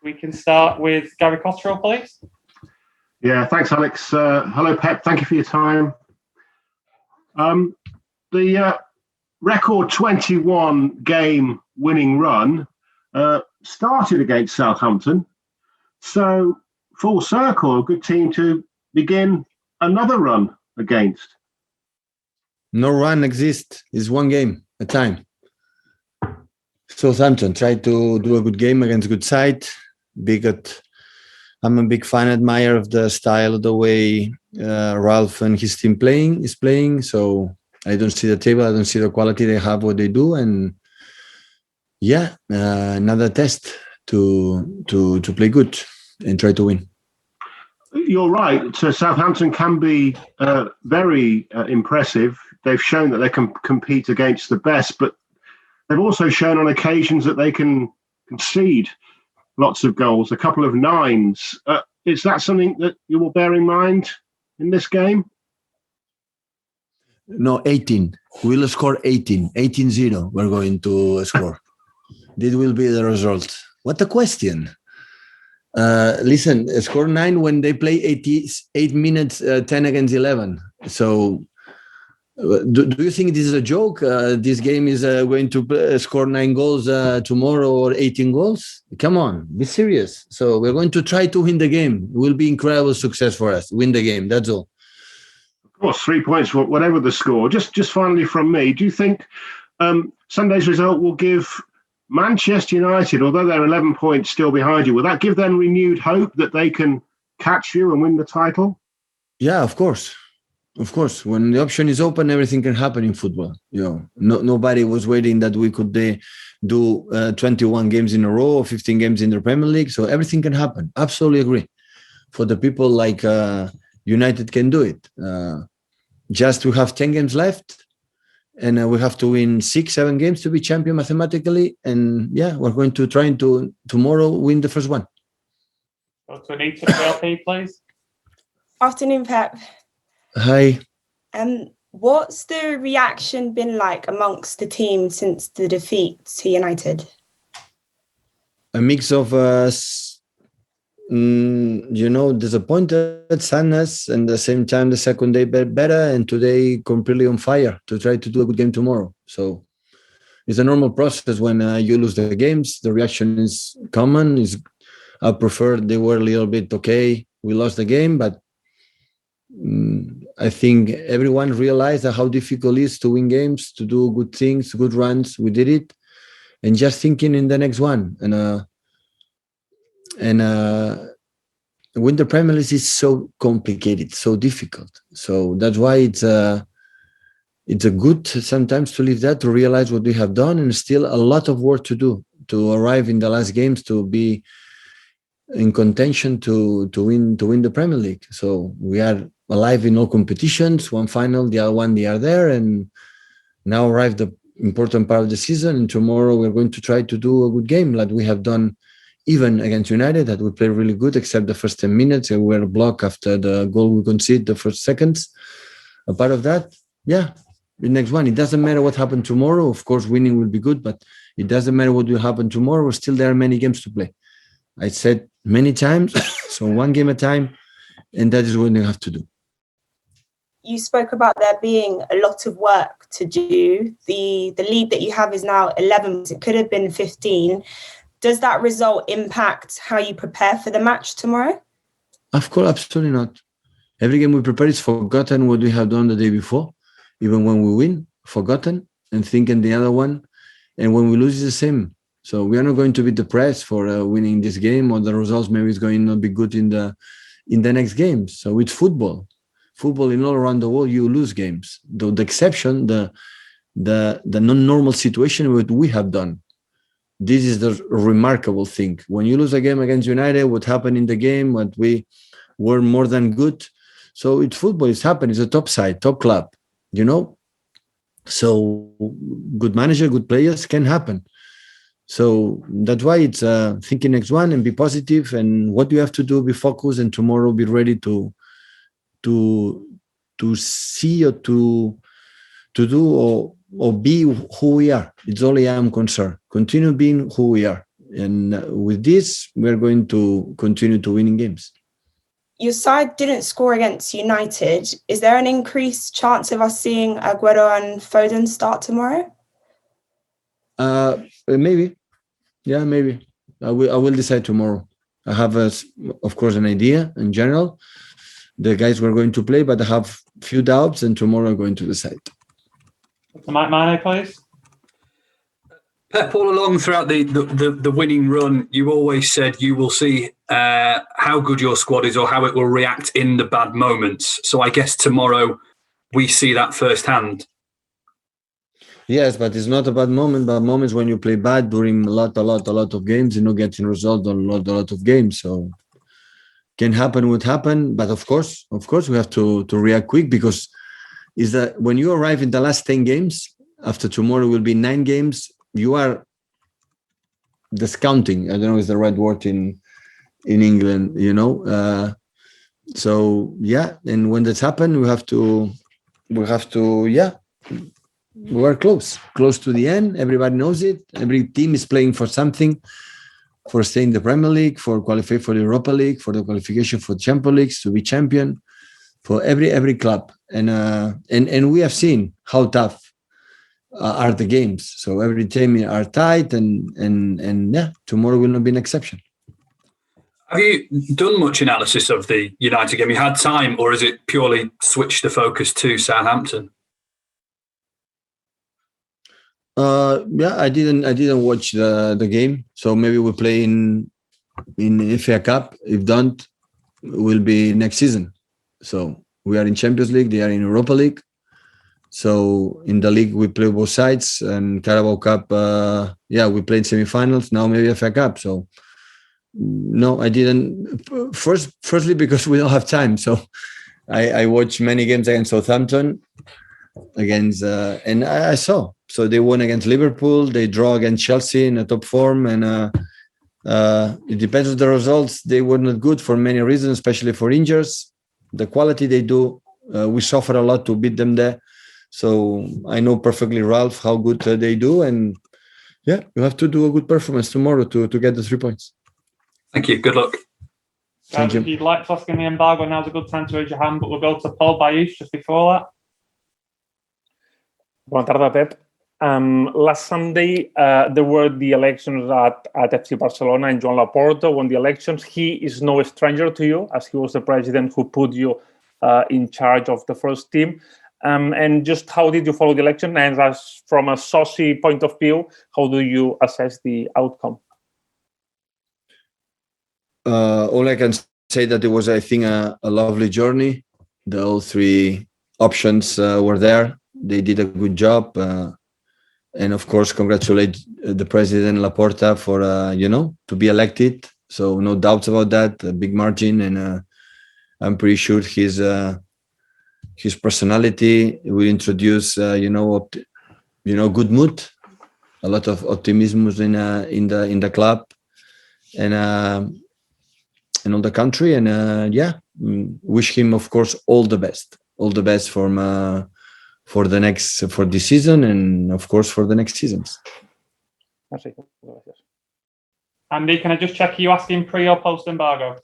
We can start with Gary Cotterill, please. Yeah, thanks, Alex. Hello, Pep. Thank you for your time. The record 21 game winning run started against Southampton. So, full circle, a good team to begin another run against. No run exists. It's one game at a time. Southampton tried to do a good game against good side. I'm a big fan, admirer of the style, the way Ralph and his team is playing. So I don't see the table. I don't see the quality they have, what they do. And another test to play good and try to win. You're right. So Southampton can be very impressive. They've shown that they can compete against the best, but they've also shown on occasions that they can concede lots of goals, a couple of nines. Is that something that you will bear in mind in this game? No, 18. We'll score 18. 18-0 we're going to score. This will be the result. What a question. Listen, score 9 when they play 88 minutes, 10 against 11. So do you think this is a joke? This game is going to score 9 goals tomorrow or 18 goals? Come on, be serious. So we're going to try to win the game. It will be incredible success for us. Win the game, that's all. Of course, 3 points, whatever the score. Just finally from me, do you think Sunday's result will give Manchester United, although they're 11 points still behind you, will that give them renewed hope that they can catch you and win the title? Yeah, of course. Of course, when the option is open, everything can happen in football. Nobody was waiting that we could do 21 games in a row or 15 games in the Premier League. So everything can happen. Absolutely agree. For the people like United can do it. Just we have 10 games left, and we have to win 6-7 games to be champion mathematically. And we're going to try to tomorrow win the first one. Go to Anita PLP, please. Afternoon, Pep. Hi. What's the reaction been like amongst the team since the defeat to United? A mix of disappointed, sadness, and at the same time the second day better, and today completely on fire to try to do a good game tomorrow. So it's a normal process when you lose the games. The reaction is common. I prefer they were a little bit okay. We lost the game, but I think everyone realized how difficult it is to win games, to do good things, good runs. We did it, and just thinking in the next one. And win the Premier League is so complicated, so difficult. So that's why it's a good sometimes to leave that, to realize what we have done, and still a lot of work to do to arrive in the last games to be in contention to win the Premier League. So we are alive in all competitions, one final, the other one they are there, and now arrived the important part of the season, and tomorrow we're going to try to do a good game like we have done even against United, that we played really good except the first 10 minutes, and we were blocked after the goal we conceded the first seconds. A part of that, the next one, it doesn't matter what happened tomorrow. Of course winning will be good, but it doesn't matter what will happen tomorrow. Still there are many games to play. I said many times, so one game at a time, and that is what you have to do. You spoke about there being a lot of work to do. The lead that you have is now 11. It could have been 15. Does that result impact how you prepare for the match tomorrow? Of course, absolutely not. Every game we prepare is forgotten what we have done the day before. Even when we win, forgotten, and thinking the other one. And when we lose, it's the same. So we are not going to be depressed for winning this game, or the results maybe is going to not be good in the next games. So it's football. Football in all around the world, you lose games. The exception, the non-normal situation what we have done. This is the remarkable thing. When you lose a game against United, what happened in the game, what we were more than good. So it's football, it's happened. It's a top side, top club, So good manager, good players can happen. So that's why it's thinking next one and be positive, and what you have to do, be focused, and tomorrow be ready to see or to do or be who we are. It's only I'm concerned. Continue being who we are. And with this, we're going to continue to winning games. Your side didn't score against United. Is there an increased chance of us seeing Aguero and Foden start tomorrow? Maybe. Yeah, maybe. I will decide tomorrow. I have, of course, an idea in general. The guys were going to play, but I have few doubts, and tomorrow I'm going to decide. Mike Mane, please. Pep, all along throughout the winning run, you always said you will see how good your squad is or how it will react in the bad moments. So I guess tomorrow we see that firsthand. Yes, but it's not a bad moment, but moments when you play bad during a lot of games, getting result on a lot of games. So can happen, would happen. But of course, we have to react quick, because is that when you arrive in the last 10 games, after tomorrow will be 9 games, you are discounting. I don't know if it's the right word in England, so yeah, and when that's happened, we have to we're close to the end. Everybody knows it. Every team is playing for something, for staying in the Premier League, for qualifying for the Europa League, for the qualification for Champions League, to be champion, for every club. And we have seen how tough are the games. So every team are tight, and yeah, tomorrow will not be an exception. Have you done much analysis of the United game? You had time, or is it purely switched the focus to Southampton? Yeah, I didn't watch the game, so maybe we play in FA Cup. If don't, will be next season. So we are in Champions League, they are in Europa League. So in the league we play both sides, and Carabao Cup, we played semi-finals. Now maybe FA Cup. So no, I didn't. Firstly, because we don't have time. So I watched many games against Southampton, and I saw. So they won against Liverpool. They draw against Chelsea in a top form, and it depends on the results. They were not good for many reasons, especially for injuries. The quality they do, we suffer a lot to beat them there. So I know perfectly, Ralph, how good they do, and yeah, you have to do a good performance tomorrow to get the 3 points. Thank you. Good luck. Thank you. If you'd like to ask in the embargo, now's a good time to raise your hand, but we'll go to Paul Bayoush just before that. Bona tarda, Pep. Last Sunday, there were the elections at FC Barcelona, and Joan Laporta won the elections. He is no stranger to you, as he was the president who put you in charge of the first team. And just how did you follow the election? And as from a saucy point of view, how do you assess the outcome? All I can say that it was, I think, a lovely journey. All 3 options were there. They did a good job. And of course, congratulate the president Laporta for, to be elected. So no doubts about that, a big margin. And I'm pretty sure his personality will introduce, good mood, a lot of optimism in the club and all the country. And wish him, of course, all the best for this season, and of course for the next seasons. Andy, can I just check, are you asking pre or post embargo?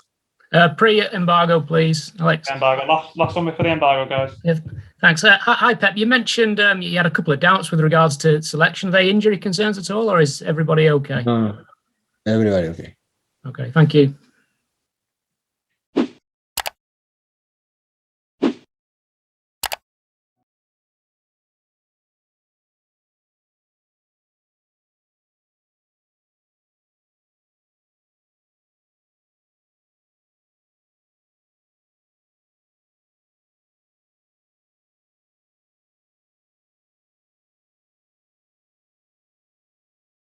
Pre-embargo, please, Alex. Embargo. Last one before the embargo, guys. Yeah, thanks. Hi, Pep. You mentioned you had a couple of doubts with regards to selection. Are they injury concerns at all, or is everybody okay? No, everybody okay. Okay, thank you.